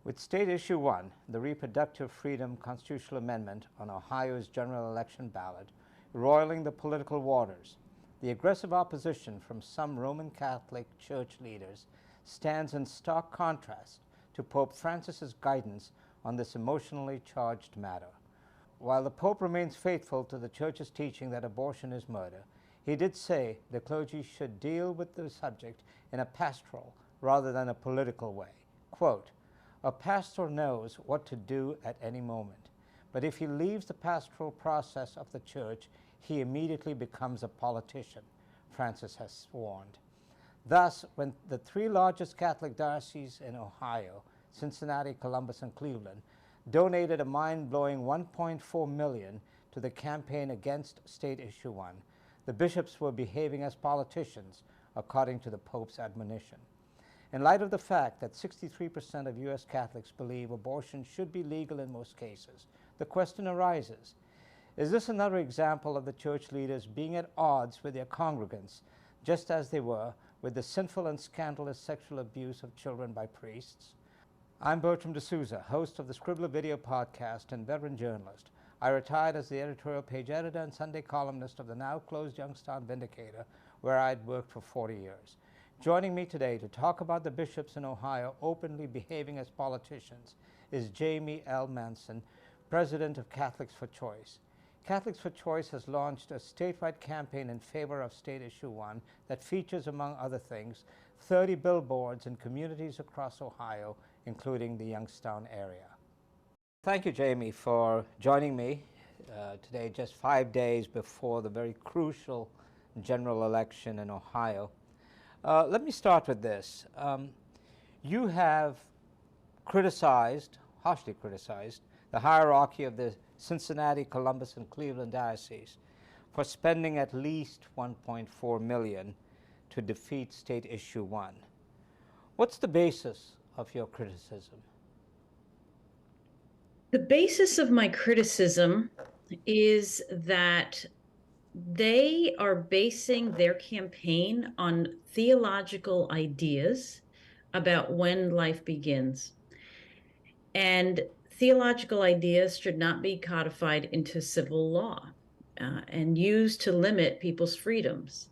With State Issue 1, the Reproductive Freedom Constitutional Amendment on Ohio's general election ballot, roiling the political waters, the aggressive opposition from some Roman Catholic Church leaders stands in stark contrast to Pope Francis's guidance on this emotionally charged matter. While the Pope remains faithful to the Church's teaching that abortion is murder, he did say the clergy should deal with the subject in a pastoral rather than a political way. Quote, "A pastor knows what to do at any moment, but if he leaves the pastoral process of the Church, he immediately becomes a politician," Francis has warned. Thus, when the three largest Catholic dioceses in Ohio, Cincinnati, Columbus, and Cleveland, donated a mind-blowing $1.4 million to the campaign against State Issue 1, the bishops were behaving as politicians, according to the Pope's admonition. In light of the fact that 63% of U.S. Catholics believe abortion should be legal in most cases, the question arises, is this another example of the Church leaders being at odds with their congregants, just as they were with the sinful and scandalous sexual abuse of children by priests? I'm Bertram de Souza, host of the Scribbler Video Podcast and veteran journalist. I retired as the editorial page editor and Sunday columnist of the now-closed Youngstown Vindicator, where I'd worked for 40 years. Joining me today to talk about the bishops in Ohio openly behaving as politicians is Jamie L. Manson, president of Catholics for Choice. Catholics for Choice has launched a statewide campaign in favor of State Issue 1 that features, among other things, 30 billboards in communities across Ohio, including the Youngstown area. Thank you, Jamie, for joining me today, just 5 days before the very crucial general election in Ohio. Let me start with this. You have criticized, harshly criticized, the hierarchy of the Cincinnati, Columbus, and Cleveland dioceses for spending at least $1.4 million to defeat State Issue 1. What's the basis of your criticism? The basis of my criticism is that they are basing their campaign on theological ideas about when life begins. And theological ideas should not be codified into civil law and used to limit people's freedoms.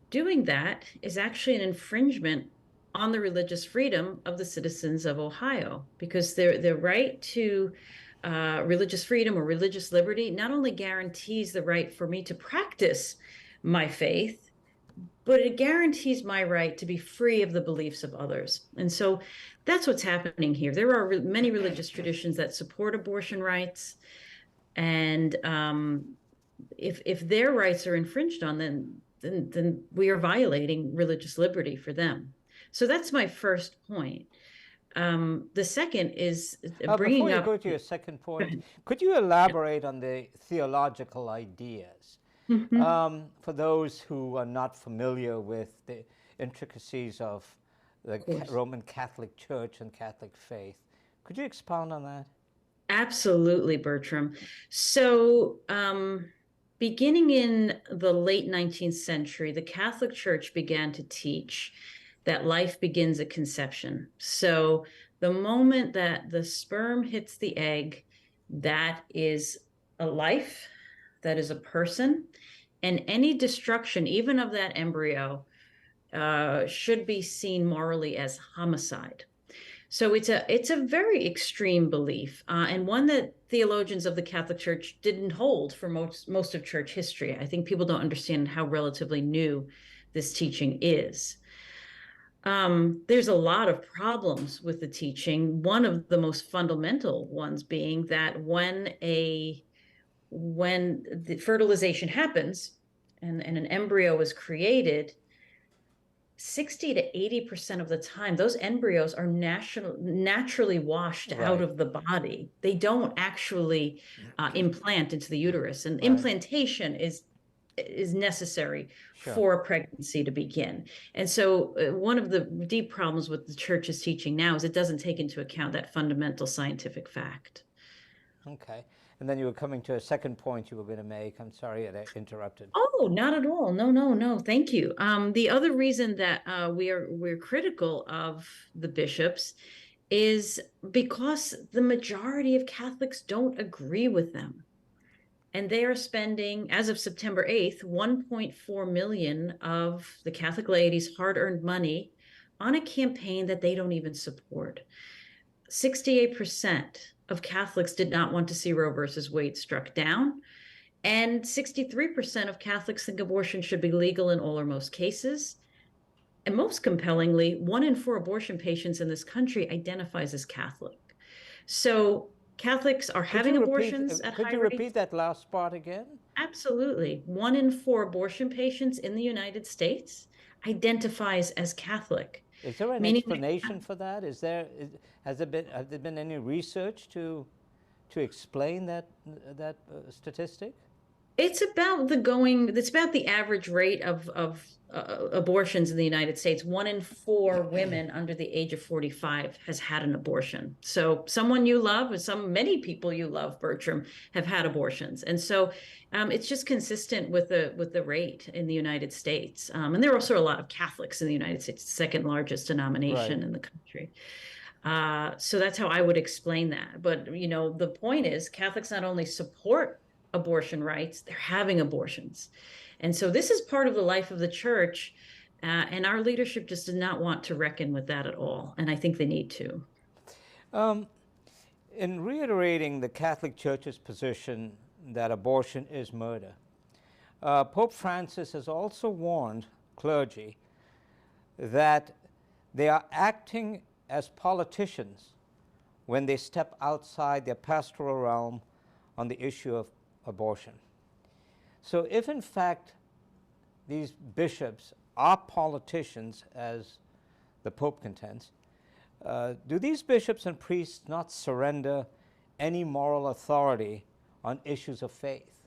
Doing that is actually an infringement on the religious freedom of the citizens of Ohio, because their right to religious freedom or religious liberty not only guarantees the right for me to practice my faith, but it guarantees my right to be free of the beliefs of others. And so that's what's happening here. There are many religious traditions that support abortion rights, and if their rights are infringed on, then we are violating religious liberty for them. So that's my first point. The second is bringing up... Before you go to your second point, could you elaborate on the theological ideas? Mm-hmm. For those who are not familiar with the intricacies of the Roman Catholic Church and Catholic faith, could you expound on that? Absolutely, Bertram. So beginning in the late 19th century, the Catholic Church began to teach that life begins at conception. So the moment that the sperm hits the egg, that is a life, that is a person, and any destruction, even of that embryo, should be seen morally as homicide. So it's a very extreme belief, and one that theologians of the Catholic Church didn't hold for most of church history. I think people don't understand how relatively new this teaching is. There's a lot of problems with the teaching. One of the most fundamental ones being that when the fertilization happens and an embryo is created, 60 to 80% of the time, those embryos are naturally washed out of the body. They don't actually implant into the uterus, and implantation is necessary for a pregnancy to begin. And so one of the deep problems with the church's teaching now is it doesn't take into account that fundamental scientific fact. Okay. And then you were coming to a second point you were going to make. I'm sorry I interrupted. Oh, not at all. No. Thank you. The other reason that we're critical of the bishops is because the majority of Catholics don't agree with them. And they are spending, as of September 8th, 1.4 million of the Catholic laity's hard-earned money on a campaign that they don't even support. 68% of Catholics did not want to see Roe versus Wade struck down. And 63% of Catholics think abortion should be legal in all or most cases. And most compellingly, 1 in 4 abortion patients in this country identifies as Catholic. So Catholics are having abortions at high Could you rates. repeat that last part again? Absolutely. 1 in 4 abortion patients in the United States identifies as Catholic. Is there an explanation for that? Has there been any research to explain that statistic? It's about the average rate of abortions in the United States. 1 in 4 women under the age of 45 has had an abortion. So someone you love, and many people you love, Bertram, have had abortions. And so it's just consistent with the rate in the United States. And there are also a lot of Catholics in the United States, the second largest denomination in the country. So that's how I would explain that. But, the point is Catholics not only support abortion rights, they're having abortions. And so this is part of the life of the church. And our leadership just does not want to reckon with that at all. And I think they need to. In reiterating the Catholic Church's position that abortion is murder, Pope Francis has also warned clergy that they are acting as politicians when they step outside their pastoral realm on the issue of abortion. So if in fact these bishops are politicians, as the Pope contends, do these bishops and priests not surrender any moral authority on issues of faith?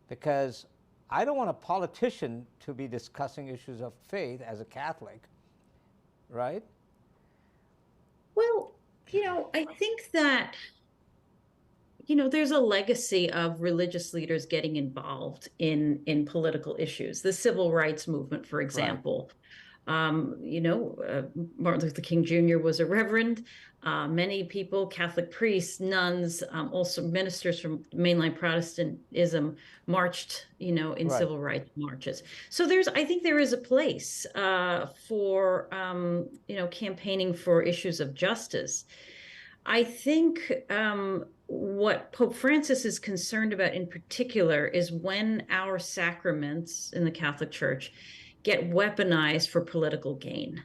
Because I don't want a politician to be discussing issues of faith as a Catholic, right? Well, I think that there's a legacy of religious leaders getting involved in political issues. The civil rights movement, for example. Martin Luther King Jr. was a reverend. Many people, Catholic priests, nuns, also ministers from mainline Protestantism marched, in civil rights marches. So I think there is a place for, campaigning for issues of justice. I think what Pope Francis is concerned about in particular is when our sacraments in the Catholic Church get weaponized for political gain.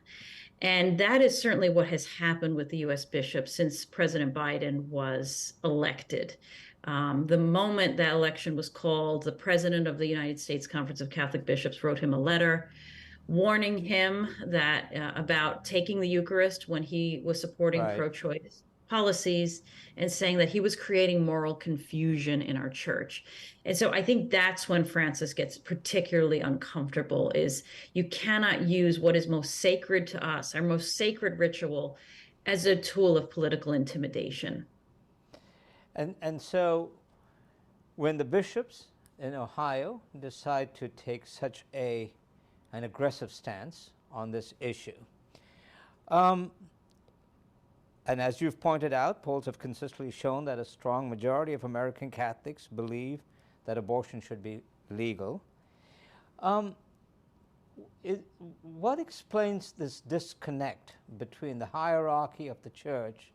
And that is certainly what has happened with the U.S. bishops since President Biden was elected. The moment that election was called, the president of the United States Conference of Catholic Bishops wrote him a letter warning him that about taking the Eucharist when he was supporting pro-choice policies, and saying that he was creating moral confusion in our church. And so I think that's when Francis gets particularly uncomfortable, is you cannot use what is most sacred to us, our most sacred ritual, as a tool of political intimidation. And so when the bishops in Ohio decide to take such an aggressive stance on this issue, and as you've pointed out, polls have consistently shown that a strong majority of American Catholics believe that abortion should be legal. What explains this disconnect between the hierarchy of the church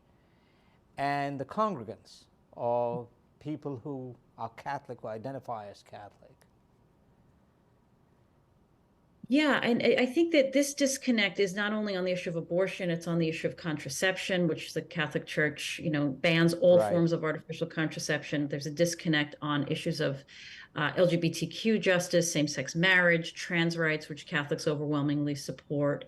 and the congregants, or people who are Catholic or identify as Catholic? Yeah, and I think that this disconnect is not only on the issue of abortion, it's on the issue of contraception, which the Catholic Church, bans all forms of artificial contraception. There's a disconnect on issues of LGBTQ justice, same-sex marriage, trans rights, which Catholics overwhelmingly support.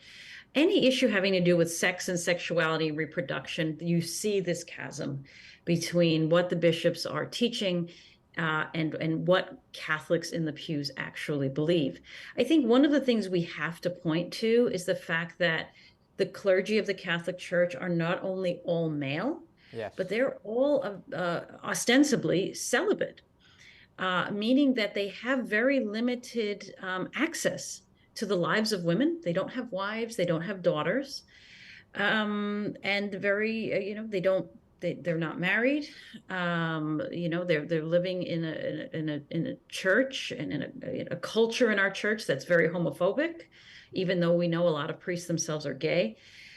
Any issue having to do with sex and sexuality, reproduction, you see this chasm between what the bishops are teaching and what Catholics in the pews actually believe. I think one of the things we have to point to is the fact that the clergy of the Catholic Church are not only all male, but they're all ostensibly celibate, meaning that they have very limited access to the lives of women. They don't have wives, they don't have daughters. And very, they're not married. They're living in a church and in a culture in our church that's very homophobic, even though we know a lot of priests themselves are gay.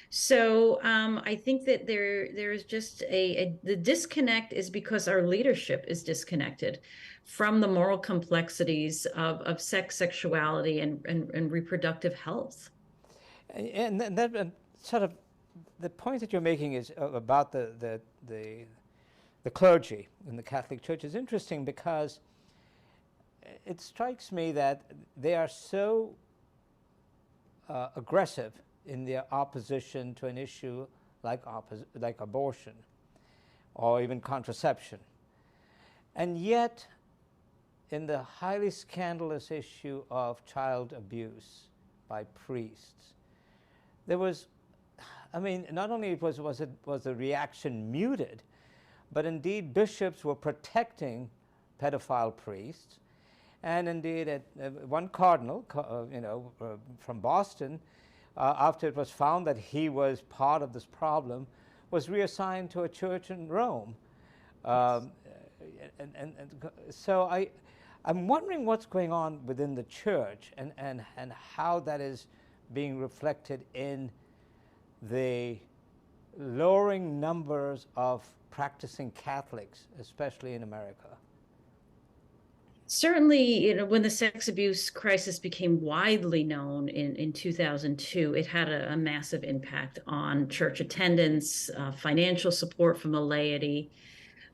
So I think that there's just the disconnect is because our leadership is disconnected from the moral complexities of sex, sexuality, and reproductive health. And that sort of the point that you're making is about the clergy in the Catholic Church is interesting because it strikes me that they are so aggressive in their opposition to an issue like abortion or even contraception. And yet, in the highly scandalous issue of child abuse by priests, there was, I mean, not only was the reaction muted, but indeed bishops were protecting pedophile priests. And indeed, one cardinal, from Boston, after it was found that he was part of this problem, was reassigned to a church in Rome. So I'm wondering what's going on within the church and how that is being reflected in the lowering numbers of practicing Catholics, especially in America. Certainly, when the sex abuse crisis became widely known in 2002, it had a massive impact on church attendance, financial support from the laity.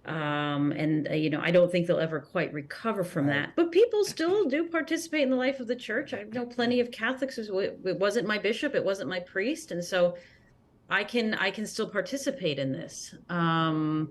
I don't think they'll ever quite recover from that. But people still do participate in the life of the church. I know plenty of Catholics who it wasn't my bishop, it wasn't my priest, and so I can still participate in this. I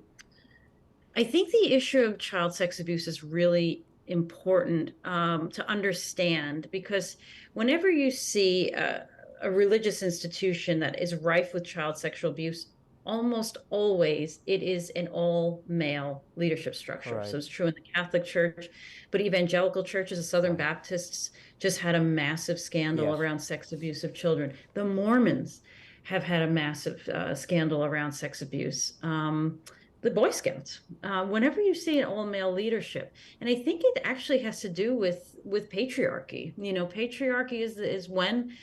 think the issue of child sex abuse is really important to understand, because whenever you see a religious institution that is rife with child sexual abuse, almost always it is an all-male leadership structure. Right. So it's true in the Catholic Church, but evangelical churches, the Southern Baptists, just had a massive scandal around sex abuse of children. The Mormons have had a massive scandal around sex abuse. The Boy Scouts, whenever you see an all-male leadership, and I think it actually has to do with patriarchy. Patriarchy is when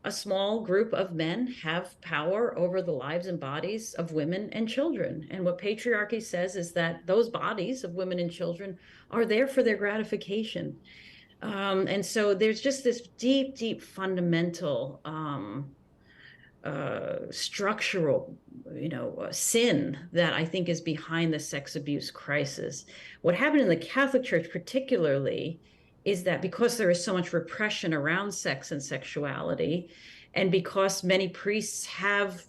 a small group of men have power over the lives and bodies of women and children. And what patriarchy says is that those bodies of women and children are there for their gratification. And so there's just this deep, deep fundamental structural, sin that I think is behind the sex abuse crisis. What happened in the Catholic Church particularly is that because there is so much repression around sex and sexuality, and because many priests have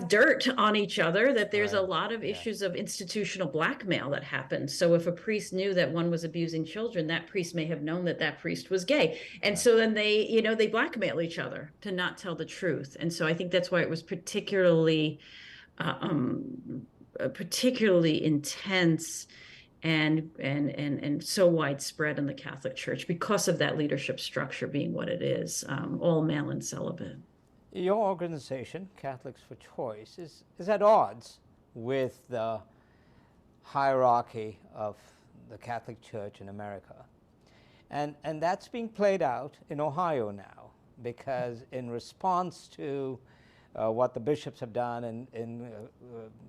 dirt on each other, that there's a lot of issues of institutional blackmail that happen. So if a priest knew that one was abusing children, that priest may have known that priest was gay. And so then they blackmail each other to not tell the truth. And so I think that's why it was particularly intense and so widespread in the Catholic Church, because of that leadership structure being what it is, all male and celibate. Your organization, Catholics for Choice, is at odds with the hierarchy of the Catholic Church in America. And that's being played out in Ohio now, because in response to what the bishops have done in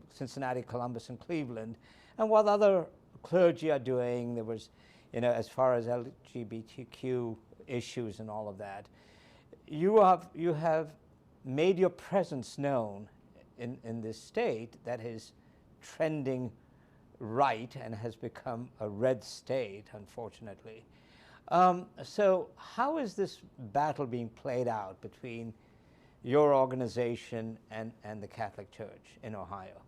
Cincinnati, Columbus, and Cleveland, and what other clergy are doing, there was, as far as LGBTQ issues and all of that, you have made your presence known in this state that is trending right and has become a red state, unfortunately. So how is this battle being played out between your organization and the Catholic Church in Ohio?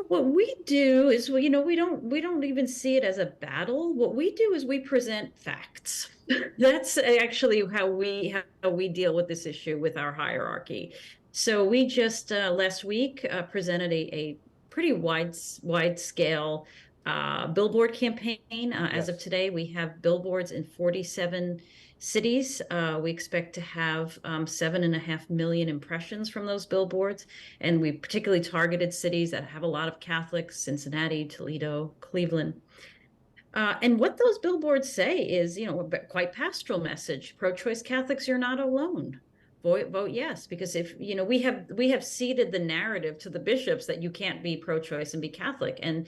What we do is, we don't even see it as a battle. What we do is we present facts. That's actually how we deal with this issue with our hierarchy. So we just last week presented a pretty wide scale billboard campaign. As of today, we have billboards in 47 cities. We expect to have 7.5 million impressions from those billboards. And we particularly targeted cities that have a lot of Catholics: Cincinnati, Toledo, Cleveland. And what those billboards say is, a quite pastoral message. Pro-choice Catholics, you're not alone. Vote yes, because if we have ceded the narrative to the bishops that you can't be pro-choice and be Catholic, and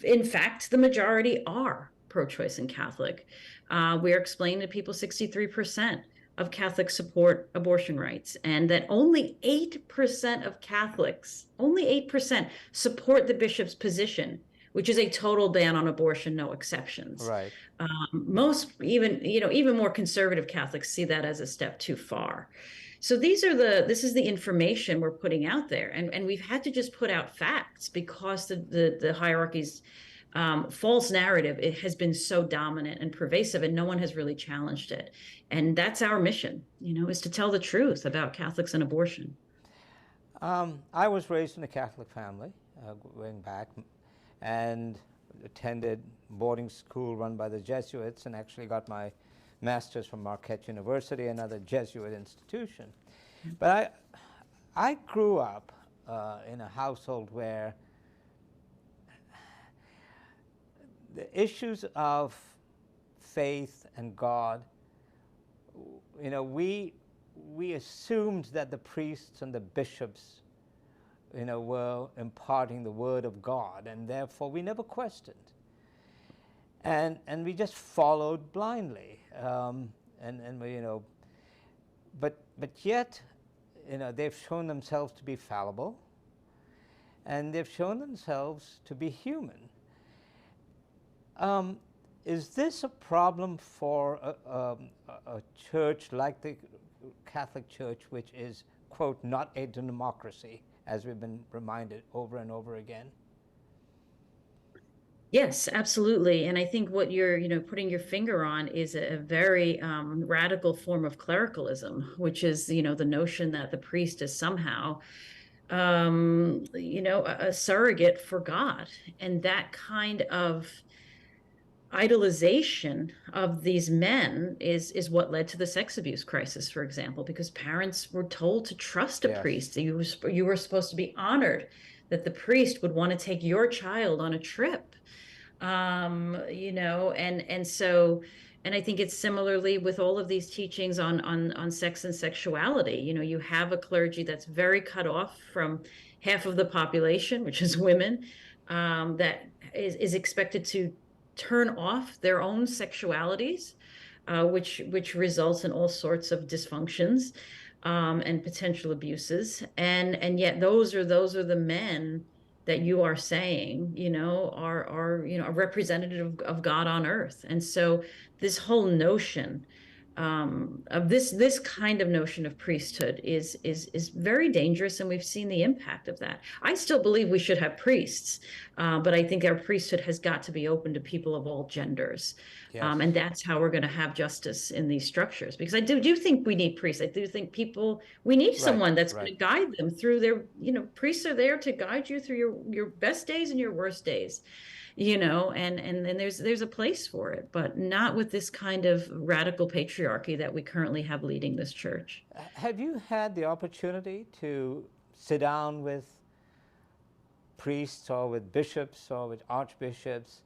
in fact, the majority are pro-choice and Catholic. We are explaining to people 63% of Catholics support abortion rights, and that only 8% of Catholics, only 8%, support the bishop's position, which is a total ban on abortion, no exceptions. Right. Most, even more conservative Catholics see that as a step too far. So this is the information we're putting out there, and we've had to just put out facts because the hierarchy's false narrative, it has been so dominant and pervasive, and no one has really challenged it. And that's our mission, is to tell the truth about Catholics and abortion. I was raised in a Catholic family, going back, and attended boarding school run by the Jesuits, and actually got my master's from Marquette University, another Jesuit institution. But I grew up in a household where the issues of faith and God, we assumed that the priests and the bishops were imparting the word of God, and therefore we never questioned. And we just followed blindly. But yet, they've shown themselves to be fallible, and they've shown themselves to be human. Is this a problem for a church like the Catholic Church, which is, quote, not a democracy, as we've been reminded over and over again? Yes, absolutely. And I think what you're, putting your finger on is a very radical form of clericalism, which is, the notion that the priest is somehow, a surrogate for God. And that kind of idolization of these men is what led to the sex abuse crisis, for example, because parents were told to trust a priest. You were supposed to be honored that the priest would want to take your child on a trip. And I think it's similarly with all of these teachings on sex and sexuality. You have a clergy that's very cut off from half of the population, which is women, that is expected to turn off their own sexualities, which results in all sorts of dysfunctions and potential abuses. And yet those are the men that you are saying, are a representative of God on earth. And so this whole notion of this kind of notion of priesthood is very dangerous, and we've seen the impact of that. I still believe we should have priests, but I think our priesthood has got to be open to people of all genders. Yes. And that's how we're going to have justice in these structures, because I do think we need priests. I do think we need someone that's going to guide them through their, priests are there to guide you through your best days and your worst days. And then there's a place for it, but not with this kind of radical patriarchy that we currently have leading this church. Have you had the opportunity to sit down with priests or with bishops or with archbishops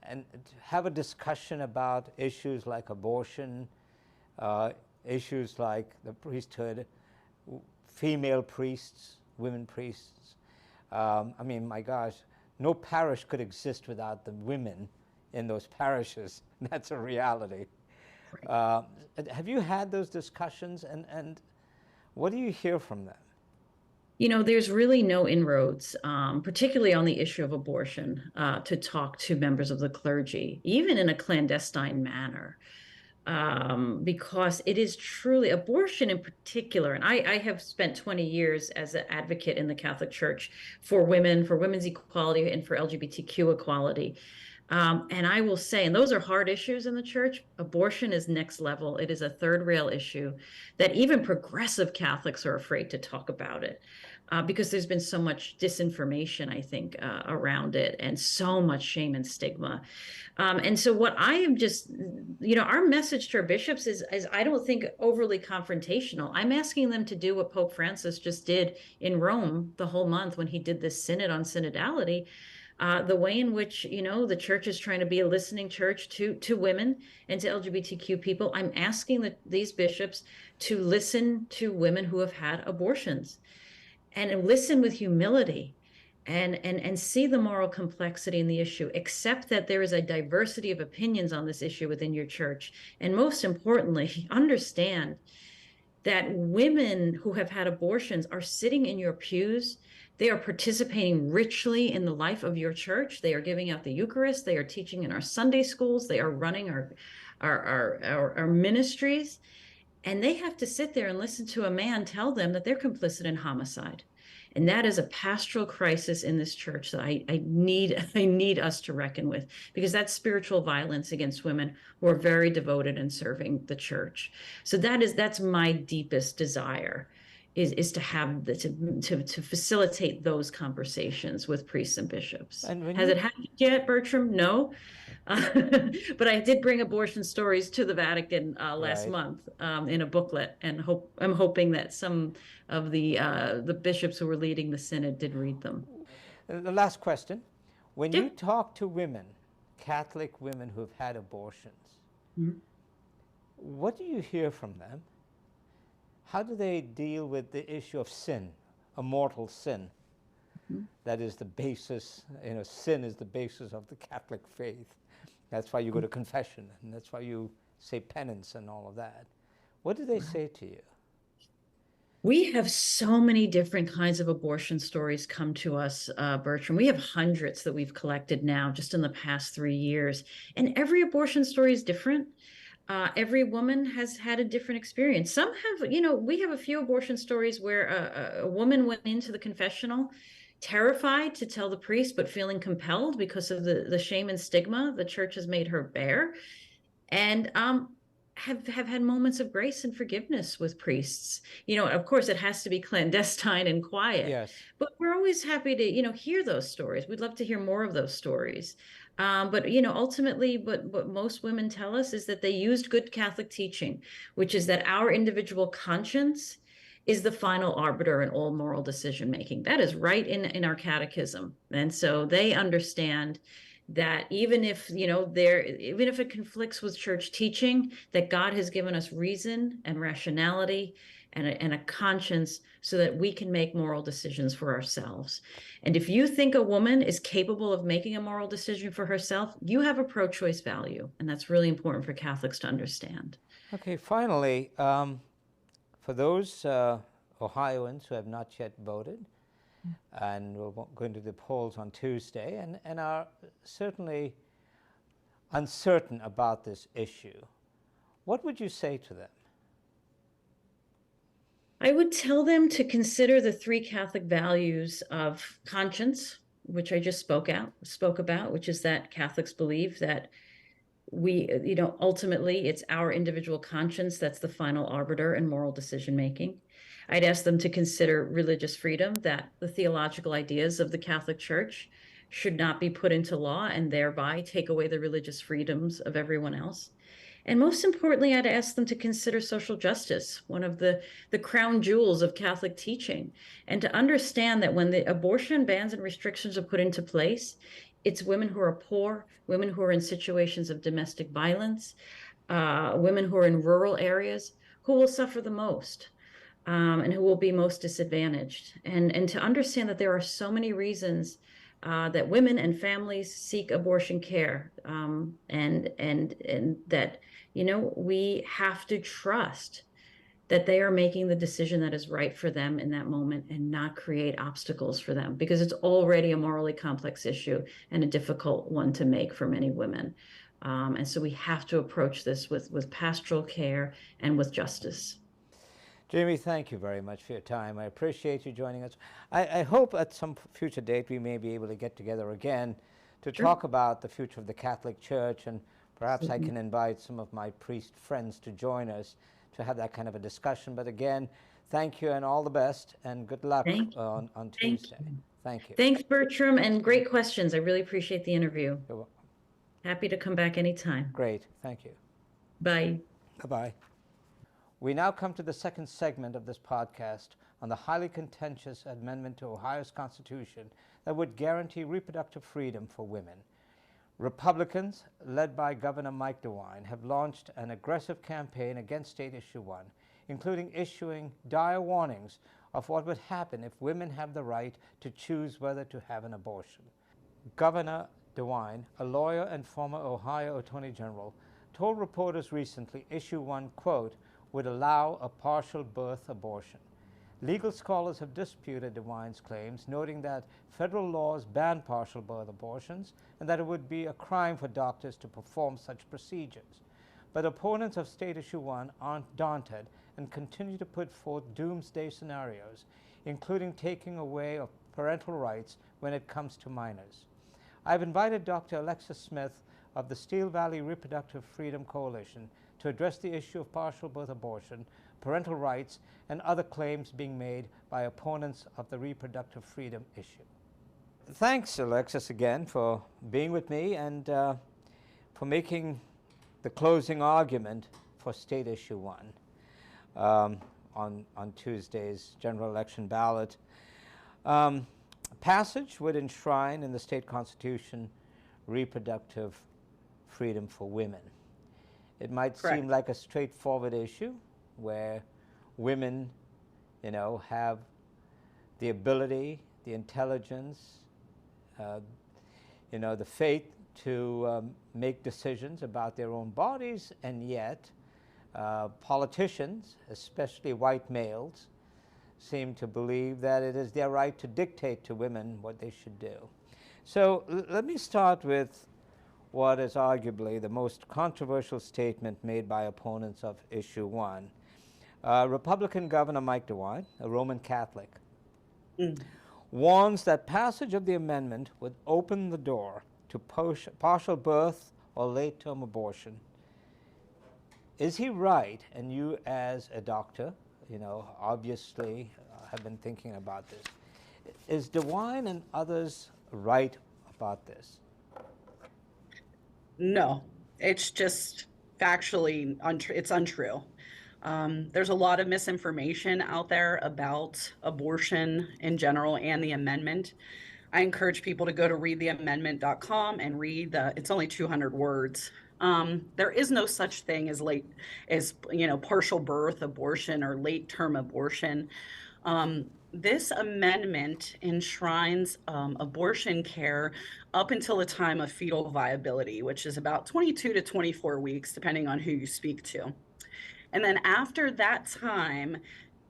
and have a discussion about issues like abortion, issues like the priesthood, female priests, women priests? My gosh, no parish could exist without the women in those parishes. That's a reality. Right. Have you had those discussions, and what do you hear from them? There's really no inroads, particularly on the issue of abortion, to talk to members of the clergy, even in a clandestine manner, because it is truly abortion in particular. And I have spent 20 years as an advocate in the Catholic Church for women, for women's equality, and for LGBTQ equality. And I will say, and those are hard issues in the church, abortion is next level. It is a third rail issue that even progressive Catholics are afraid to talk about it, because there's been so much disinformation, I think, around it, and so much shame and stigma. And so what I am just, our message to our bishops is I don't think overly confrontational. I'm asking them to do what Pope Francis just did in Rome the whole month when he did this synod on synodality. The way in which, the church is trying to be a listening church to women and to LGBTQ people. I'm asking these bishops to listen to women who have had abortions and listen with humility and see the moral complexity in the issue, accept that there is a diversity of opinions on this issue within your church. And most importantly, understand that women who have had abortions are sitting in your pews. They are participating richly in the life of your church. They are giving out the Eucharist. They are teaching in our Sunday schools. They are running our ministries. And they have to sit there and listen to a man tell them that they're complicit in homicide. And that is a pastoral crisis in this church that I need us to reckon with, because that's spiritual violence against women who are very devoted in serving the church. So that's my deepest desire, is to have to facilitate those conversations with priests and bishops. And Has it happened yet, Bertram? No. But I did bring abortion stories to the Vatican last month in a booklet, and I'm hoping that some of the bishops who were leading the synod did read them. The last question: when you talk to women, Catholic women who have had abortions, what do you hear from them? How do they deal with the issue of sin, a mortal sin? That is the basis, sin is the basis of the Catholic faith. That's why you go to confession, and that's why you say penance and all of that. What do they say to you? We have so many different kinds of abortion stories come to us, Bertram. We have hundreds that we've collected now just in the past 3 years. And every abortion story is different. Every woman has had a different experience. Some have, we have a few abortion stories where a woman went into the confessional terrified to tell the priest, but feeling compelled because of the shame and stigma the church has made her bear, and have had moments of grace and forgiveness with priests. Of course, it has to be clandestine and quiet. Yes. But we're always happy to, hear those stories. We'd love to hear more of those stories. But ultimately, what most women tell us is that they used good Catholic teaching, which is that our individual conscience is the final arbiter in all moral decision making. That is right in our catechism. And so they understand that even if it conflicts with church teaching, that God has given us reason and rationality and a conscience so that we can make moral decisions for ourselves. And if you think a woman is capable of making a moral decision for herself, you have a pro-choice value. And that's really important for Catholics to understand. Okay, finally, for those Ohioans who have not yet voted, and we're going to the polls on Tuesday, and are certainly uncertain about this issue, what would you say to them? I would tell them to consider the 3 Catholic values of conscience, which I just spoke about, which is that Catholics believe that we, ultimately it's our individual conscience that's the final arbiter in moral decision making. I'd ask them to consider religious freedom, that the theological ideas of the Catholic Church should not be put into law and thereby take away the religious freedoms of everyone else. And most importantly, I'd ask them to consider social justice, one of the crown jewels of Catholic teaching, and to understand that when the abortion bans and restrictions are put into place, it's women who are poor, women who are in situations of domestic violence, women who are in rural areas who will suffer the most. And who will be most disadvantaged, and to understand that there are so many reasons that women and families seek abortion care, and that we have to trust that they are making the decision that is right for them in that moment and not create obstacles for them, because it's already a morally complex issue and a difficult one to make for many women. And so we have to approach this with pastoral care and with justice. Jamie, thank you very much for your time. I appreciate you joining us. I hope at some future date we may be able to get together again to Sure. talk about the future of the Catholic Church, and perhaps I can invite some of my priest friends to join us to have that kind of a discussion. But again, thank you and all the best, and good luck Thank you. on Thank Tuesday. you. Thank you. Thanks, Bertram, and great questions. I really appreciate the interview. You're welcome. Happy to come back anytime. Great. Thank you. Bye. Bye-bye. We now come to the second segment of this podcast on the highly contentious amendment to Ohio's Constitution that would guarantee reproductive freedom for women. Republicans, led by Governor Mike DeWine, have launched an aggressive campaign against State Issue 1, including issuing dire warnings of what would happen if women have the right to choose whether to have an abortion. Governor DeWine, a lawyer and former Ohio Attorney General, told reporters recently Issue 1, quote, would allow a partial birth abortion. Legal scholars have disputed DeWine's claims, noting that federal laws ban partial birth abortions and that it would be a crime for doctors to perform such procedures. But opponents of State Issue 1 aren't daunted and continue to put forth doomsday scenarios, including taking away of parental rights when it comes to minors. I've invited Dr. Alexis Smith of the Steel Valley Reproductive Freedom Coalition to address the issue of partial birth abortion, parental rights, and other claims being made by opponents of the reproductive freedom issue. Thanks, Alexis, again for being with me and for making the closing argument for State Issue 1 on Tuesday's general election ballot. Passage would enshrine in the state constitution reproductive freedom for women. It might Correct. seem like a straightforward issue where women, have the ability, the intelligence, the faith to make decisions about their own bodies, and yet politicians, especially white males, seem to believe that it is their right to dictate to women what they should do. So let me start with what is arguably the most controversial statement made by opponents of Issue 1. Republican Governor Mike DeWine, a Roman Catholic, warns that passage of the amendment would open the door to partial birth or late-term abortion. Is he right? And you as a doctor, obviously have been thinking about this. Is DeWine and others right about this? No, it's just factually it's untrue. There's a lot of misinformation out there about abortion in general and the amendment. I encourage people to go to readtheamendment.com and read it's only 200 words. There is no such thing as partial birth abortion or late term abortion. This amendment enshrines abortion care up until the time of fetal viability, which is about 22 to 24 weeks, depending on who you speak to. And then after that time,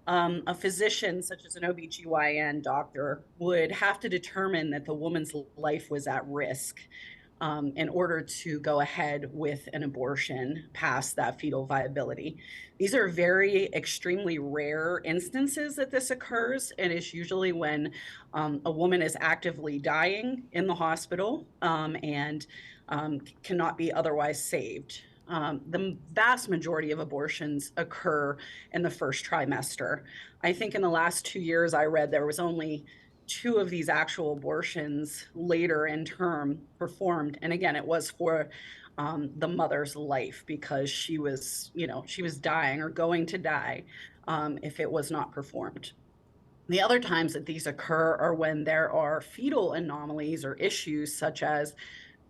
a physician, such as an OBGYN doctor, would have to determine that the woman's life was at risk in order to go ahead with an abortion past that fetal viability. These are very extremely rare instances that this occurs, and it's usually when a woman is actively dying in the hospital and cannot be otherwise saved. The vast majority of abortions occur in the first trimester. I think in the last 2 years I read there was only 2 of these actual abortions later in term performed. And again, it was for the mother's life because she was dying or going to die if it was not performed. The other times that these occur are when there are fetal anomalies or issues such as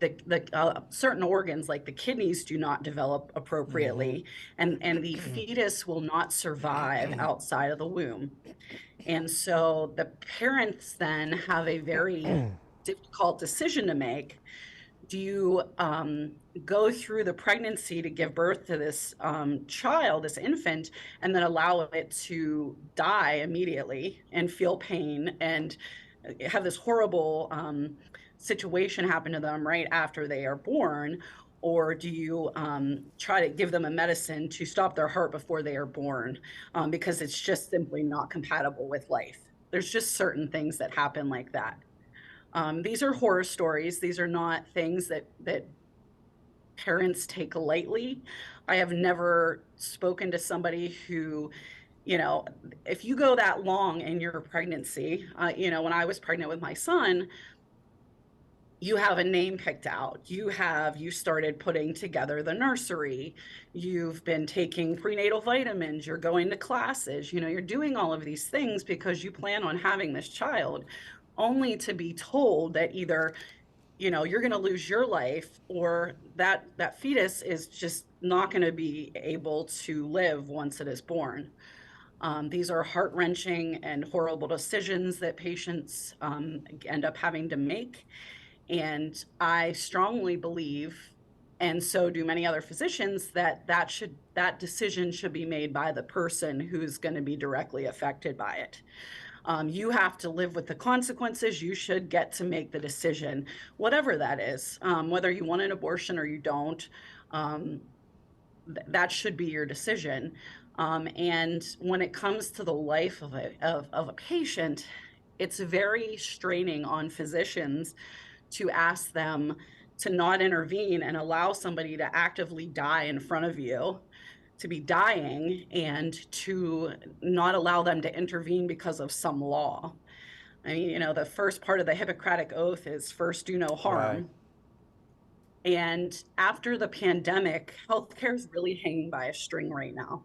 the certain organs like the kidneys do not develop appropriately, and the fetus will not survive outside of the womb. And so the parents then have a very difficult decision to make. Do you go through the pregnancy to give birth to this child, this infant, and then allow it to die immediately and feel pain and have this horrible situation happen to them right after they are born? Or do you try to give them a medicine to stop their heart before they are born because it's just simply not compatible with life? There's just certain things that happen like that. These are horror stories. These are not things that parents take lightly. I have never spoken to somebody who, if you go that long in your pregnancy, when I was pregnant with my son, you have a name picked out. You started putting together the nursery. You've been taking prenatal vitamins. You're going to classes. You're doing all of these things because you plan on having this child, only to be told that either you're going to lose your life, or that fetus is just not going to be able to live once it is born. These are heart-wrenching and horrible decisions that patients end up having to make. And I strongly believe, and so do many other physicians, that decision should be made by the person who's going to be directly affected by it. You have to live with the consequences. You should get to make the decision, whatever that is, whether you want an abortion or you don't. That should be your decision. And when it comes to the life of a patient, it's very straining on physicians to ask them to not intervene and allow somebody to actively die in front of you, to be dying, and to not allow them to intervene because of some law. I mean, the first part of the Hippocratic Oath is first do no harm. Right. And after the pandemic, healthcare is really hanging by a string right now.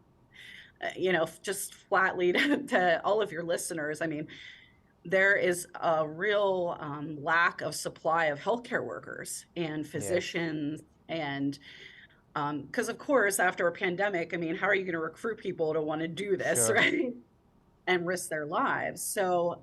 Just flatly to all of your listeners, I mean, there is a real lack of supply of healthcare workers and physicians. Yes. And because, of course, after a pandemic, I mean, how are you going to recruit people to want to do this, sure, right? And risk their lives? So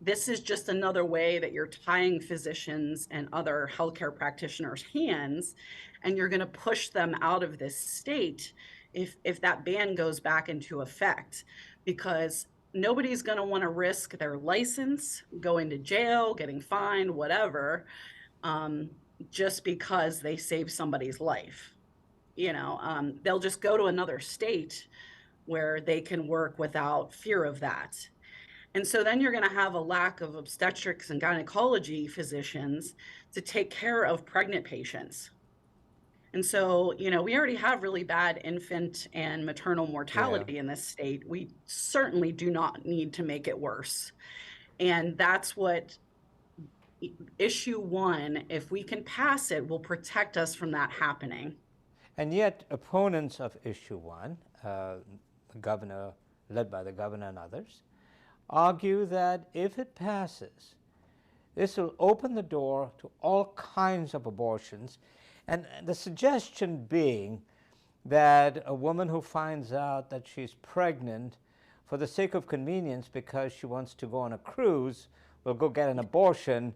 this is just another way that you're tying physicians and other healthcare practitioners' hands, and you're going to push them out of this state if that ban goes back into effect, because nobody's going to want to risk their license, going to jail, getting fined, whatever, just because they save somebody's life. They'll just go to another state where they can work without fear of that. And so then you're going to have a lack of obstetrics and gynecology physicians to take care of pregnant patients. And so, we already have really bad infant and maternal mortality in this state. We certainly do not need to make it worse. And that's what issue 1, if we can pass it, will protect us from that happening. And yet, opponents of issue 1, the governor, led by the governor and others, argue that if it passes, this will open the door to all kinds of abortions. And the suggestion being that a woman who finds out that she's pregnant for the sake of convenience because she wants to go on a cruise will go get an abortion,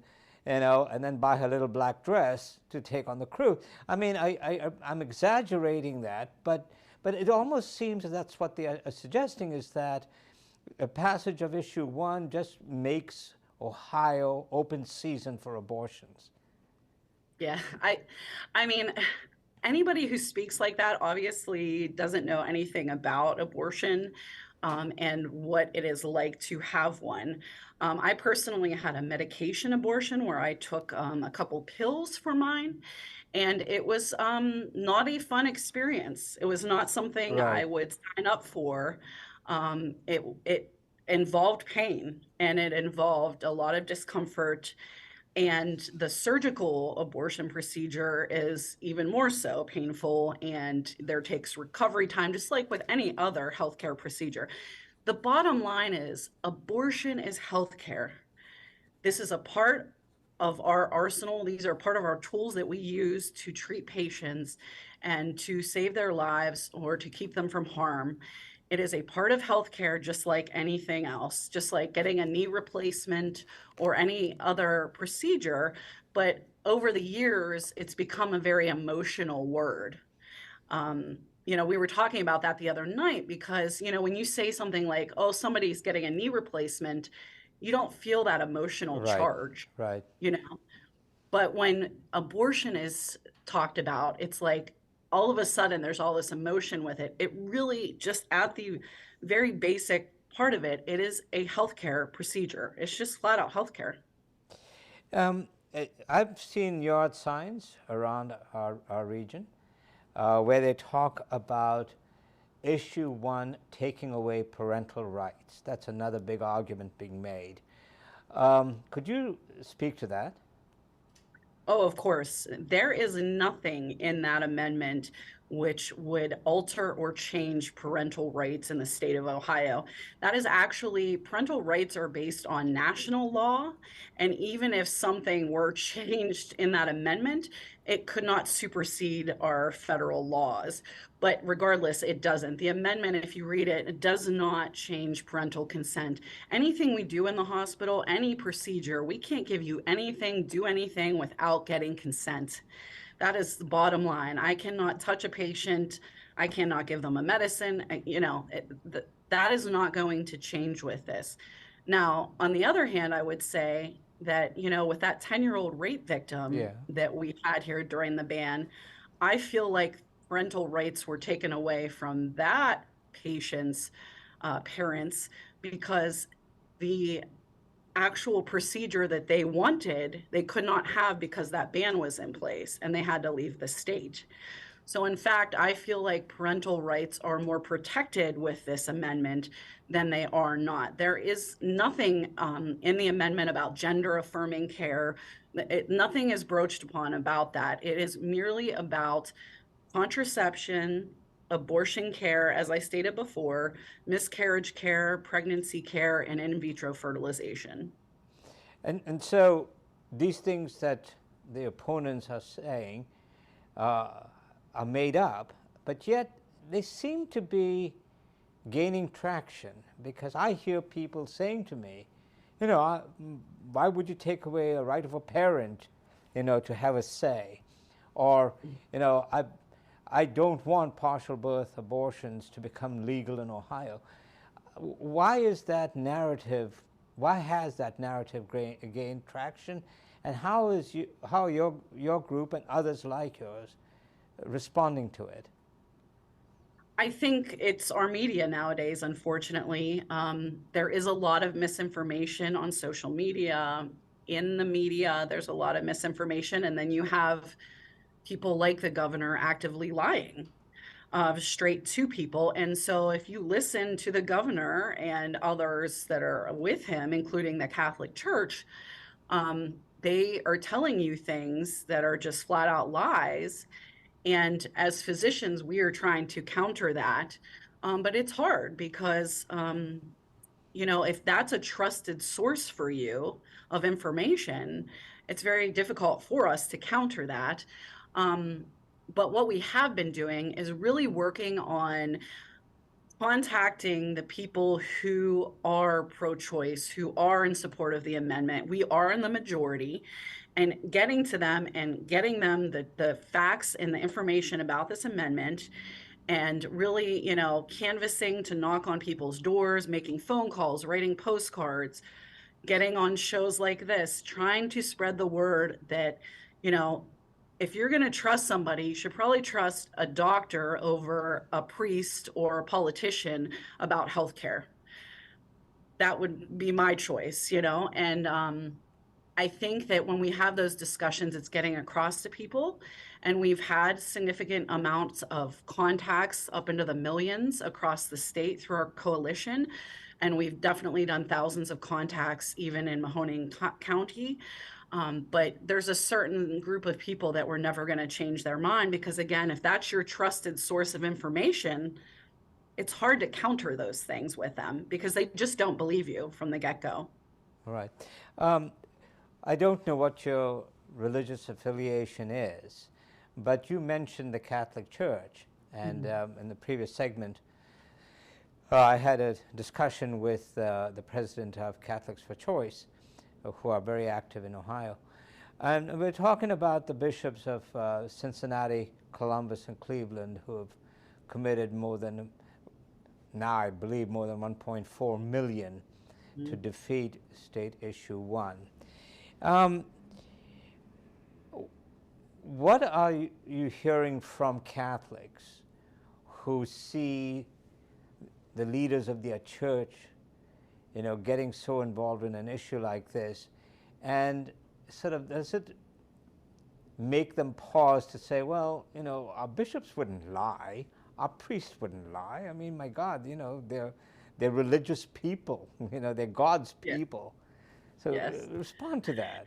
and then buy her little black dress to take on the cruise. I mean, I'm exaggerating that, but it almost seems that that's what they are suggesting, is that a passage of issue 1 just makes Ohio open season for abortions. Yeah, I mean, anybody who speaks like that obviously doesn't know anything about abortion and what it is like to have one. I personally had a medication abortion where I took a couple pills for mine, and it was not a fun experience. It was not something I would sign up for. It involved pain, and it involved a lot of discomfort. And the surgical abortion procedure is even more so painful, and there takes recovery time, just like with any other healthcare procedure. The bottom line is abortion is healthcare. This is a part of our arsenal. These are part of our tools that we use to treat patients and to save their lives or to keep them from harm. It is a part of healthcare, just like anything else, just like getting a knee replacement or any other procedure. But over the years, it's become a very emotional word. We were talking about that the other night because, when you say something like, oh, somebody's getting a knee replacement, you don't feel that emotional charge. Right. But when abortion is talked about, it's like, all of a sudden there's all this emotion with it. It really, just at the very basic part of it, it is a healthcare procedure. It's just flat out healthcare. I've seen yard signs around our region where they talk about issue 1, taking away parental rights. That's another big argument being made. Could you speak to that? Oh, of course. There is nothing in that amendment which would alter or change parental rights in the state of Ohio. That is actually, parental rights are based on national law. And even if something were changed in that amendment, it could not supersede our federal laws. But regardless, it doesn't. The amendment, if you read it, it does not change parental consent. Anything we do in the hospital, any procedure, we can't give you anything, do anything without getting consent. That is the bottom line. I cannot touch a patient. I cannot give them a medicine. That is not going to change with this. Now, on the other hand, I would say that, with that 10-year-old rape victim that we had here during the ban, I feel like parental rights were taken away from that patient's parents because the actual procedure that they wanted, they could not have because that ban was in place and they had to leave the state. So in fact, I feel like parental rights are more protected with this amendment than they are not. There is nothing in the amendment about gender affirming care. Nothing is broached upon about that. It is merely about contraception, abortion care, as I stated before, miscarriage care, pregnancy care, and in vitro fertilization. And so these things that the opponents are saying are made up, but yet they seem to be gaining traction, because I hear people saying to me, why would you take away a right of a parent, to have a say? Or, I don't want partial birth abortions to become legal in Ohio. Why is that narrative? Why has that narrative gained traction? And how your group and others like yours responding to it? I think it's our media nowadays, unfortunately. There is a lot of misinformation on social media. In the media, there's a lot of misinformation. And then you have people like the governor actively lying straight to people. And so if you listen to the governor and others that are with him, including the Catholic Church, they are telling you things that are just flat out lies. And as physicians, we are trying to counter that. But it's hard because, if that's a trusted source for you of information, it's very difficult for us to counter that. But what we have been doing is really working on contacting the people who are pro-choice, who are in support of the amendment. We are in the majority, and getting to them and getting them the facts and the information about this amendment, and really, canvassing to knock on people's doors, making phone calls, writing postcards, getting on shows like this, trying to spread the word that, if you're going to trust somebody, you should probably trust a doctor over a priest or a politician about healthcare. That would be my choice, and I think that when we have those discussions, it's getting across to people. And we've had significant amounts of contacts, up into the millions across the state through our coalition. And we've definitely done thousands of contacts, even in Mahoning County. But there's a certain group of people that we're never going to change their mind, because again, if that's your trusted source of information, it's hard to counter those things with them because they just don't believe you from the get-go. All right. I don't know what your religious affiliation is, but you mentioned the Catholic Church, and in the previous segment, I had a discussion with the president of Catholics for Choice, who are very active in Ohio. And we're talking about the bishops of Cincinnati, Columbus, and Cleveland, who have committed more than, now I believe, more than 1.4 million to defeat State Issue 1. What are you hearing from Catholics who see the leaders of their church, getting so involved in an issue like this? And sort of, does it make them pause to say, well, you know, our bishops wouldn't lie, our priests wouldn't lie. I mean, my God, you know, they're religious people, you know, they're God's people. So Yes. respond to that.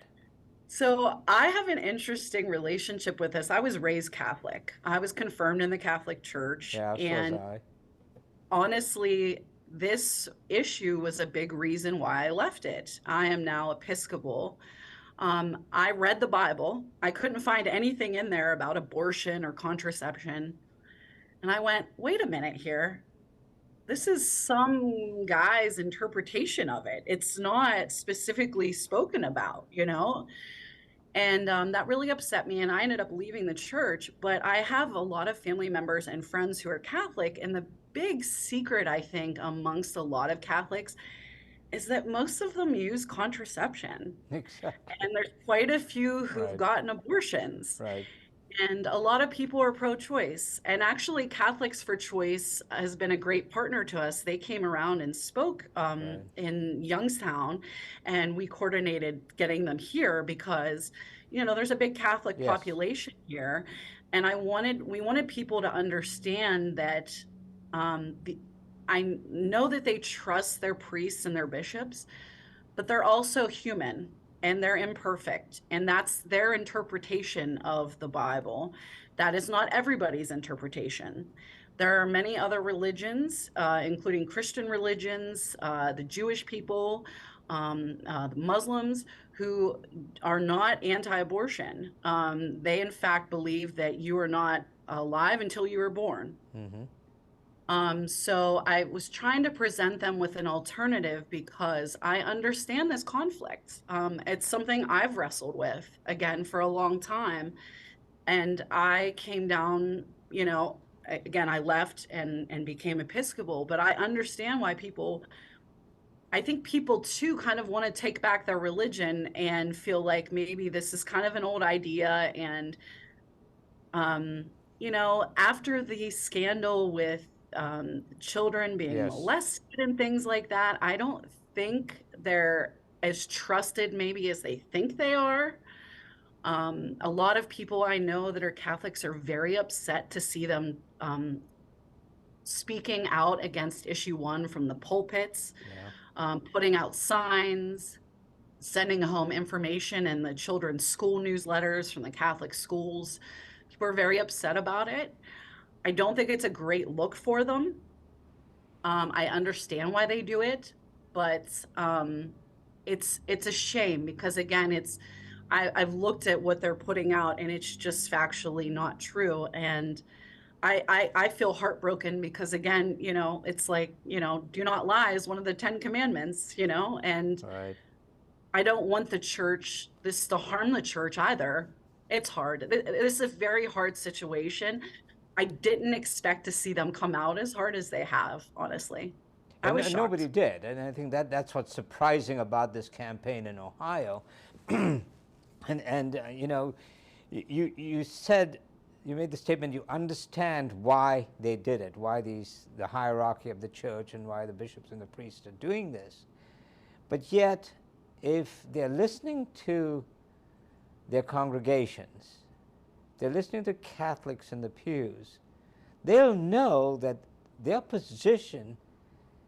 So I have an interesting relationship with this. I was raised Catholic. I was confirmed in the Catholic Church. Yeah, so was And I. honestly, this issue was a big reason why I left it. I am now Episcopal. I read the Bible. I couldn't find anything in there about abortion or contraception. And I went, wait a minute here. This is some guy's interpretation of it. It's not specifically spoken about, you know? And that really upset me. And I ended up leaving the church. But I have a lot of family members and friends who are Catholic. And the big secret, I think, amongst a lot of Catholics is that most of them use contraception. Exactly. And there's quite a few who've Right. gotten abortions. Right. And a lot of people are pro-choice. And actually, Catholics for Choice has been a great partner to us. They came around and spoke Right. in Youngstown, and we coordinated getting them here because, you know, there's a big Catholic Yes. population here. And we wanted people to understand that I know that they trust their priests and their bishops, but they're also human and they're imperfect. And that's their interpretation of the Bible. That is not everybody's interpretation. There are many other religions, including Christian religions, the Jewish people, the Muslims, who are not anti-abortion. They, in fact, believe that you are not alive until you are born. Mm-hmm. So I was trying to present them with an alternative because I understand this conflict. It's something I've wrestled with, again, for a long time. And I came down, you know, again, I left and became Episcopal, but I understand why I think people too kind of want to take back their religion and feel like maybe this is kind of an old idea. And, you know, after the scandal with children being Yes. molested and things like that, I don't think they're as trusted maybe as they think they are. A lot of people I know that are Catholics are very upset to see them speaking out against issue one from the pulpits, putting out signs, sending home information in the children's school newsletters from the Catholic schools. People are very upset about it. I don't think it's a great look for them. I understand why they do it, but it's a shame because, again, I've looked at what they're putting out and it's just factually not true. And I feel heartbroken because, again, you know, it's like, you know, do not lie is one of the 10 commandments, you know, and Right. I don't want this to harm the church either. It's hard. This is a very hard situation. I didn't expect to see them come out as hard as they have, honestly. I was And shocked. nobody did. And I think that's what's surprising about this campaign in Ohio. and you know, you said, you made the statement, you understand why they did it, why the hierarchy of the church and why the bishops and the priests are doing this. But yet, if they're listening to their congregations, they're listening to Catholics in the pews, they'll know that their position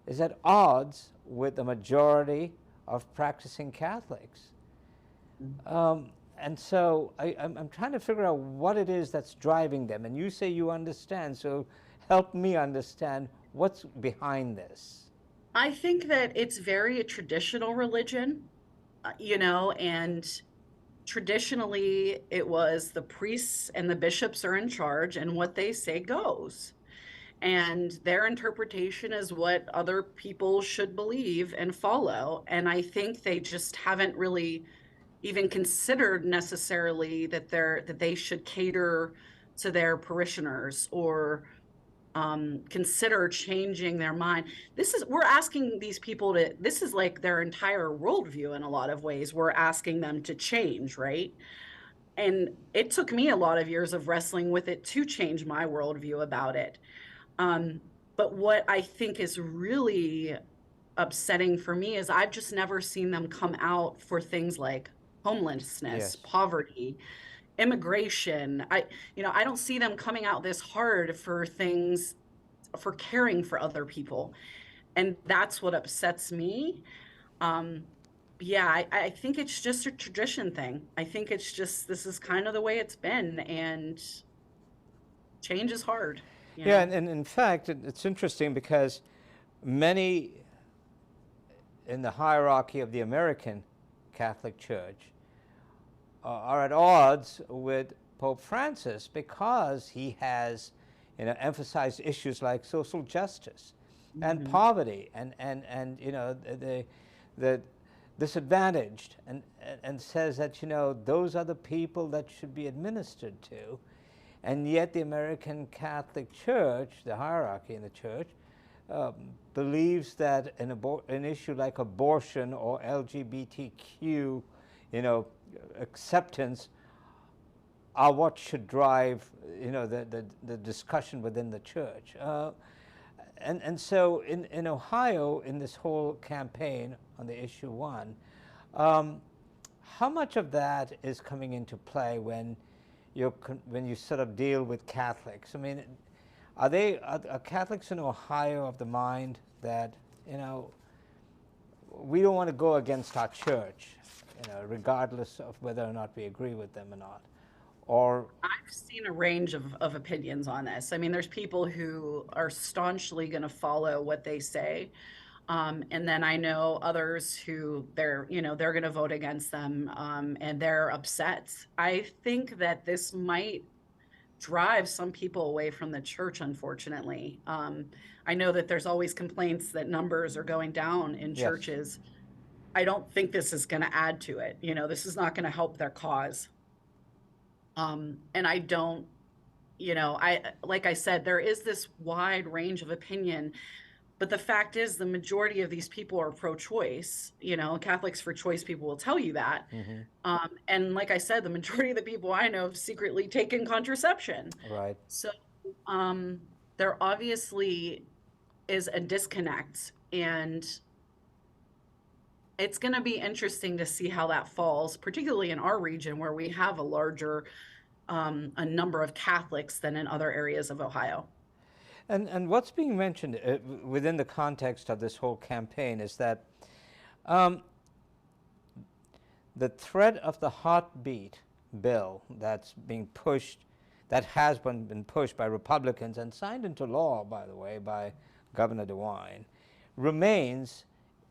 is at odds with the majority of practicing Catholics. And so I'm trying to figure out what it is that's driving them. And you say you understand, so help me understand what's behind this. I think that it's very a traditional religion, you know, and traditionally it was the priests and the bishops are in charge and what they say goes. And their interpretation is what other people should believe and follow. And I think they just haven't really even considered necessarily that they should cater to their parishioners or consider changing their mind. We're asking these people this is like their entire worldview in a lot of ways. We're asking them to change, right? And it took me a lot of years of wrestling with it to change my worldview about it. But what I think is really upsetting for me is I've just never seen them come out for things like homelessness, Yes. poverty, immigration. I don't see them coming out this hard for things, for caring for other people. And that's what upsets me. Um, yeah, I think it's just a tradition thing. I think it's just, this is kind of the way it's been, and change is hard, you Yeah, know? and in fact, it's interesting because many in the hierarchy of the American Catholic Church are at odds with Pope Francis because he has, emphasized issues like social justice and Mhm. poverty and the disadvantaged, and says that those are the people that should be administered to. And yet the American Catholic Church, the hierarchy in the church, believes that an issue like abortion or LGBTQ, acceptance are what should drive, the discussion within the church. And so in Ohio, in this whole campaign on the issue one, how much of that is coming into play when you sort of deal with Catholics? I mean, are Catholics in Ohio of the mind that we don't want to go against our church, regardless of whether or not we agree with them or not, or I've seen a range of opinions on this. I mean, there's people who are staunchly going to follow what they say. And then I know others who they're going to vote against them, and they're upset. I think that this might drive some people away from the church, unfortunately. I know that there's always complaints that numbers are going down in yes. churches. I don't think this is going to add to it. This is not going to help their cause. And I don't, like I said, there is this wide range of opinion, but the fact is the majority of these people are pro-choice. Catholics for Choice people will tell you that. And like I said, the majority of the people I know have secretly taken contraception. Right. So there obviously is a disconnect, and it's going to be interesting to see how that falls, particularly in our region where we have a larger a number of Catholics than in other areas of Ohio. And what's being mentioned within the context of this whole campaign is that the threat of the heartbeat bill that's being pushed, that has been pushed by Republicans and signed into law, by the way, by Governor DeWine, remains,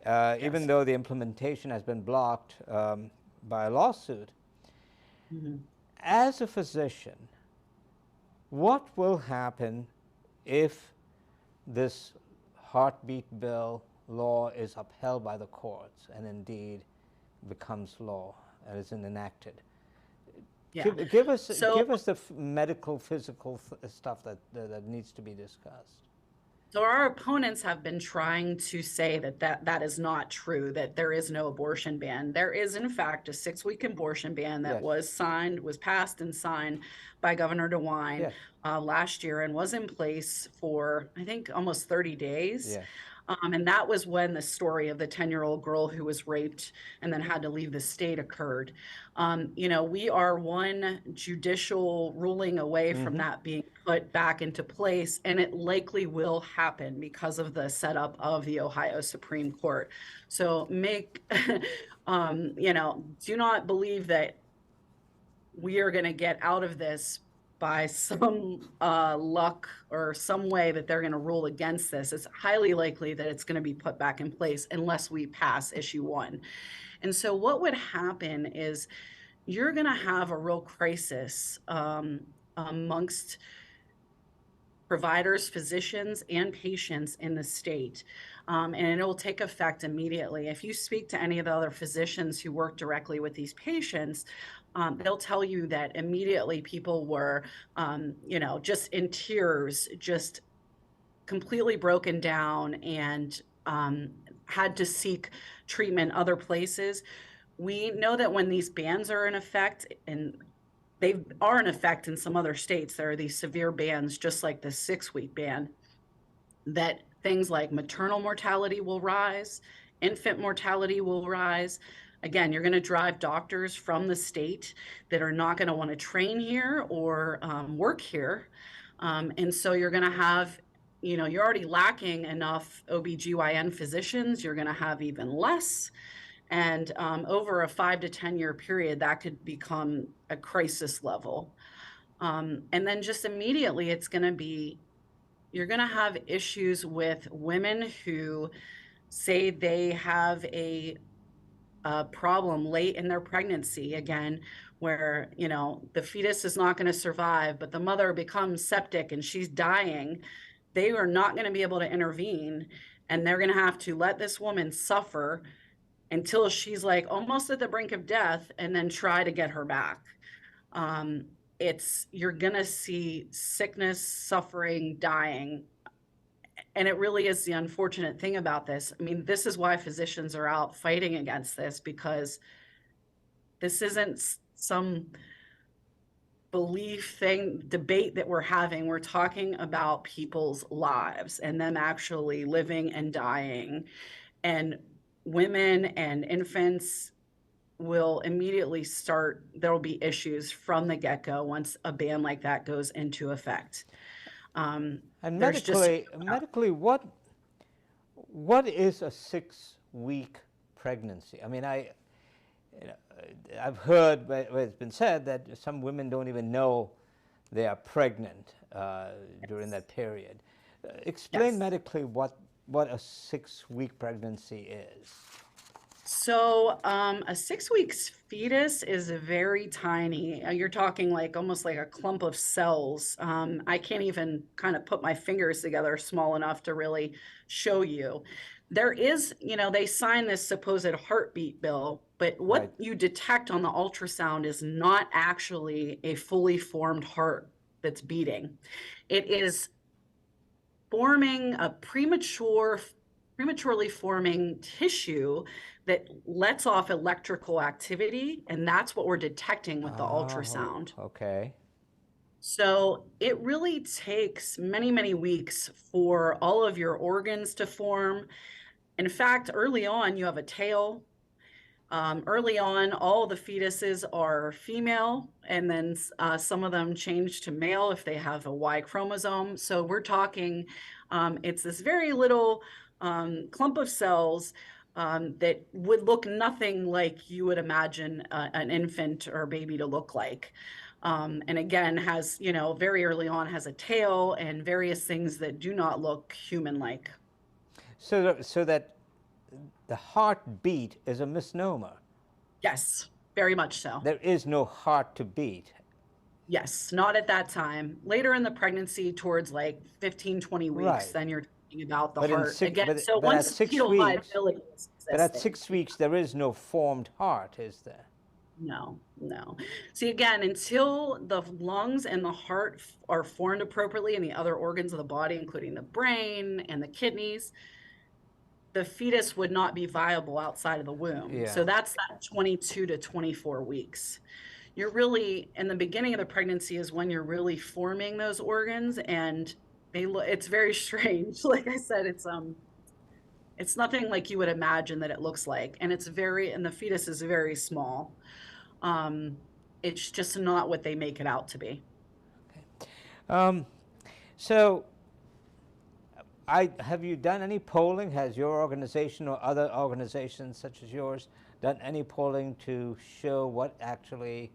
Yes. even though the implementation has been blocked by a lawsuit. As a physician, what will happen if this heartbeat bill law is upheld by the courts and indeed becomes law and is enacted? Yeah. Give us the medical, physical stuff that needs to be discussed. So our opponents have been trying to say that is not true, that there is no abortion ban. There is, in fact, a 6-week abortion ban that Yes. was passed and signed by Governor DeWine Yes. last year, and was in place for, I think, almost 30 days. Yes. And that was when the story of the 10-year-old girl who was raped and then had to leave the state occurred. We are one judicial ruling away from that being put back into place, and it likely will happen because of the setup of the Ohio Supreme Court. So do not believe that we are going to get out of this by some luck or some way that they're going to rule against this. It's highly likely that it's going to be put back in place unless we pass issue 1. And so what would happen is you're going to have a real crisis amongst providers, physicians, and patients in the state. And it will take effect immediately. If you speak to any of the other physicians who work directly with these patients, they'll tell you that immediately people were, just in tears, just completely broken down, and had to seek treatment other places. We know that when these bans are in effect, and they are in effect in some other states, there are these severe bans, just like the 6-week ban, that things like maternal mortality will rise, infant mortality will rise, Again, you're going to drive doctors from the state that are not going to want to train here or work here. And so you're going to have, you're already lacking enough OBGYN physicians. You're going to have even less. And over a 5 to 10 year period, that could become a crisis level. And then just immediately, you're going to have issues with women who say they have a problem late in their pregnancy, again, where, the fetus is not going to survive, but the mother becomes septic and she's dying. They are not going to be able to intervene. And they're going to have to let this woman suffer until she's like almost at the brink of death and then try to get her back. You're going to see sickness, suffering, dying. And it really is the unfortunate thing about this. I mean, this is why physicians are out fighting against this, because this isn't some belief debate that we're having. We're talking about people's lives and them actually living and dying. And women and infants will immediately there will be issues from the get-go once a ban like that goes into effect. And medically, what is a 6-week pregnancy? I mean, I've heard where it's been said that some women don't even know they are pregnant during that period. Explain medically what a 6-week pregnancy is. So a 6 weeks fetus is very tiny. You're talking like almost like a clump of cells. I can't even kind of put my fingers together small enough to really show you. There is, they sign this supposed heartbeat bill, but what you detect on the ultrasound is not actually a fully formed heart that's beating. It is forming a prematurely forming tissue that lets off electrical activity, and that's what we're detecting with the ultrasound. Okay. So it really takes many, many weeks for all of your organs to form. In fact, early on, you have a tail. Early on, all the fetuses are female, and then some of them change to male if they have a Y chromosome. So we're talking, it's this very little clump of cells that would look nothing like you would imagine an infant or baby to look like. And again, has, very early on has a tail and various things that do not look human-like. So that the heartbeat is a misnomer. Yes, very much so. There is no heart to beat. Yes, not at that time. Later in the pregnancy, towards like 15, 20 weeks, then you're talking about the heart. Again, so once fetal viability is existing. But at 6 weeks, there is no formed heart, is there? No. See, again, until the lungs and the heart are formed appropriately and the other organs of the body, including the brain and the kidneys, the fetus would not be viable outside of the womb. Yeah. So that's that 22 to 24 weeks. You're really, in the beginning of the pregnancy is when you're really forming those organs, and it's very strange. Like I said, it's nothing like you would imagine that it looks like. And and the fetus is very small. It's just not what they make it out to be. Okay. So have you done any polling? Has your organization or other organizations such as yours done any polling to show what actually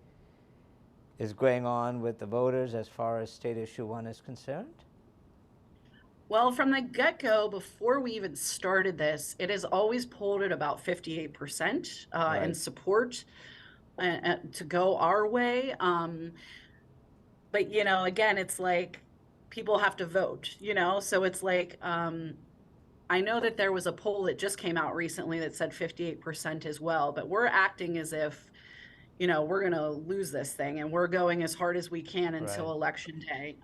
is going on with the voters as far as State Issue 1 is concerned? Well, from the get-go, before we even started this, it has always polled at about 58% in support to go our way. But, again, it's like people have to vote, so it's like, I know that there was a poll that just came out recently that said 58% as well, but we're acting as if, we're going to lose this thing, and we're going as hard as we can until Election Day.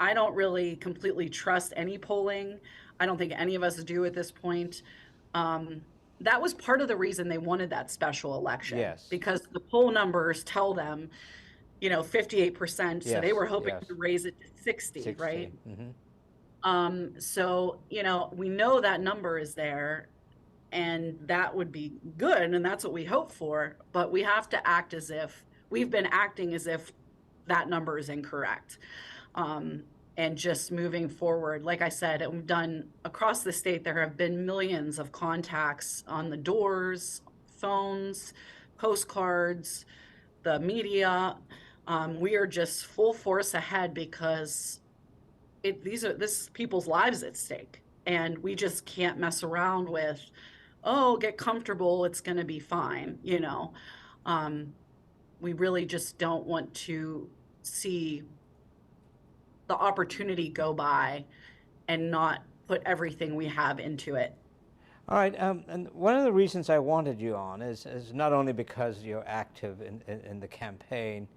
I don't really completely trust any polling. I don't think any of us do at this point. That was part of the reason they wanted that special election, because the poll numbers tell them, 58%. So they were hoping to raise it to 60, right? Mm-hmm. So, we know that number is there. and that would be good, and that's what we hope for, but we have to act as if we've been acting as if that number is incorrect. And just moving forward, like I said, we've done across the state, there have been millions of contacts on the doors, phones, postcards, the media. We are just full force ahead because this is people's lives at stake, and we just can't mess around with, oh, get comfortable, it's going to be fine. We really just don't want to see the opportunity go by and not put everything we have into it. All right, and one of the reasons I wanted you on is not only because you're active in the campaign,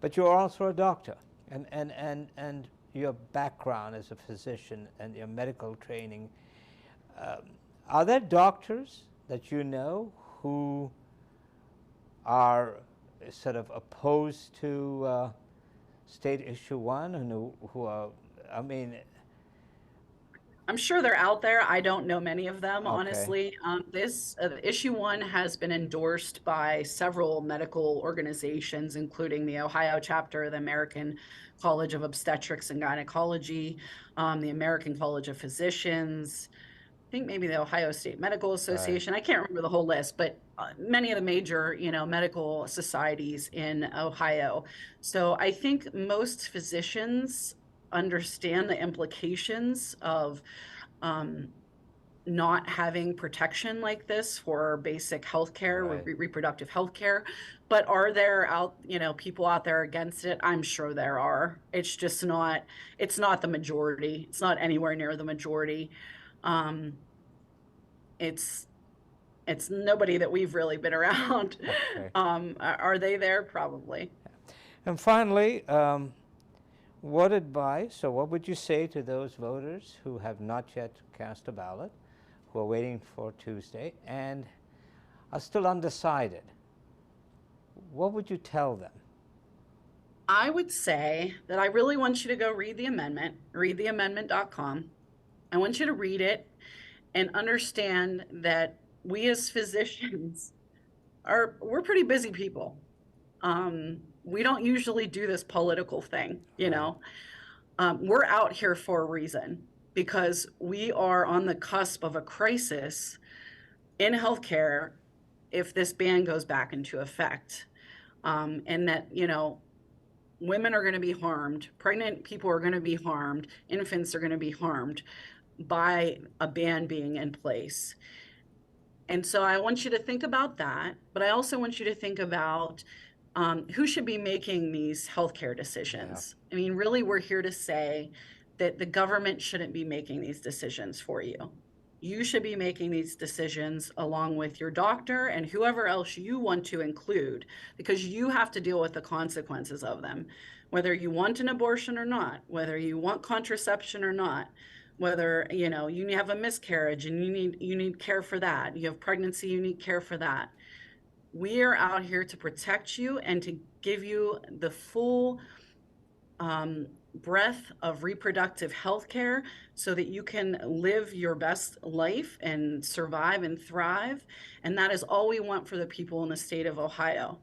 but you're also a doctor, and your background as a physician and your medical training. Are there doctors that you know who are sort of opposed to State Issue 1, and who are, I mean... I'm sure they're out there. I don't know many of them, Okay. honestly. This Issue 1 has been endorsed by several medical organizations, including the Ohio chapter of the American College of Obstetrics and Gynecology, the American College of Physicians, I think maybe the Ohio State Medical Association. Right. I can't remember the whole list, but many of the major, medical societies in Ohio. So I think most physicians understand the implications of not having protection like this for basic health care, Right. reproductive health care. But are there people out there against it? I'm sure there are. It's just not, it's not the majority. It's not anywhere near the majority. It's nobody that we've really been around. Okay. Are they there? Probably. And finally, what advice, or what would you say to those voters who have not yet cast a ballot, who are waiting for Tuesday, and are still undecided? What would you tell them? I would say that I really want you to go read the amendment, readtheamendment.com. I want you to read it and understand that we as physicians we're pretty busy people. We don't usually do this political thing, we're out here for a reason, because we are on the cusp of a crisis in healthcare if this ban goes back into effect. And that, women are going to be harmed, pregnant people are going to be harmed, infants are going to be harmed by a ban being in place. And so I want you to think about that, but I also want you to think about who should be making these healthcare decisions. Yeah. I mean, really, we're here to say that the government shouldn't be making these decisions for you. You should be making these decisions along with your doctor and whoever else you want to include, because you have to deal with the consequences of them, whether you want an abortion or not, whether you want contraception or not, whether you have a miscarriage and you need care for that, you have pregnancy, you need care for that. We are out here to protect you and to give you the full breadth of reproductive health care so that you can live your best life and survive and thrive. And that is all we want for the people in the state of Ohio.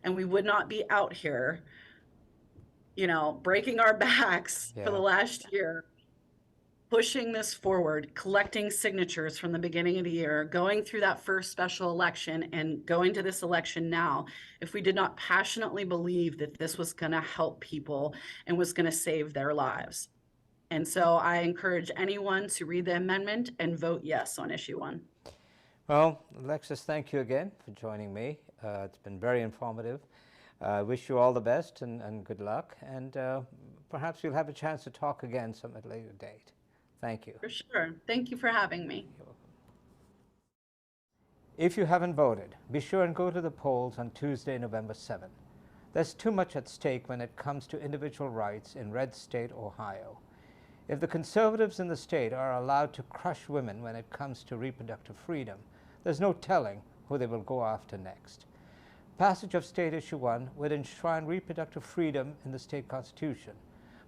And we would not be out here, breaking our backs for the last year, pushing this forward, collecting signatures from the beginning of the year, going through that first special election and going to this election now, if we did not passionately believe that this was going to help people and was going to save their lives. And so I encourage anyone to read the amendment and vote yes on issue 1. Well, Alexis, thank you again for joining me. It's been very informative. I wish you all the best and good luck. And perhaps we'll have a chance to talk again at a later date. Thank you. For sure. Thank you for having me. If you haven't voted, be sure and go to the polls on Tuesday, November 7th. There's too much at stake when it comes to individual rights in red state Ohio. If the conservatives in the state are allowed to crush women when it comes to reproductive freedom, there's no telling who they will go after next. Passage of State Issue 1 would enshrine reproductive freedom in the state constitution,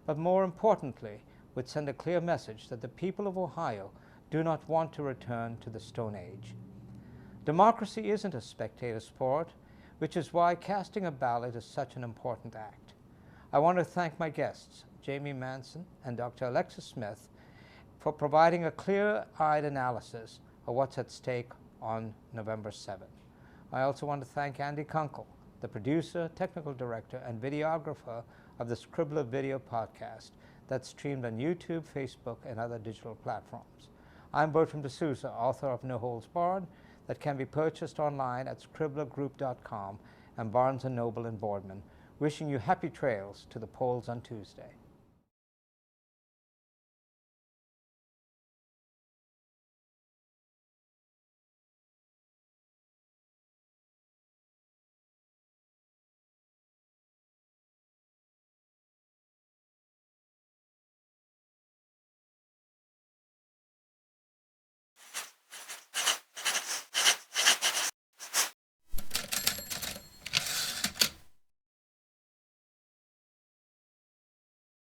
but more importantly, would send a clear message that the people of Ohio do not want to return to the Stone Age. Democracy isn't a spectator sport, which is why casting a ballot is such an important act. I want to thank my guests, Jamie Manson and Dr. Alexis Smith, for providing a clear-eyed analysis of what's at stake on November 7th. I also want to thank Andy Kunkel, the producer, technical director, and videographer of the Scribbler video podcast that's streamed on YouTube, Facebook, and other digital platforms. I'm Bertram de Souza, author of No Holds Barred, that can be purchased online at scribblergroup.com and Barnes & Noble in Boardman, wishing you happy trails to the polls on Tuesday.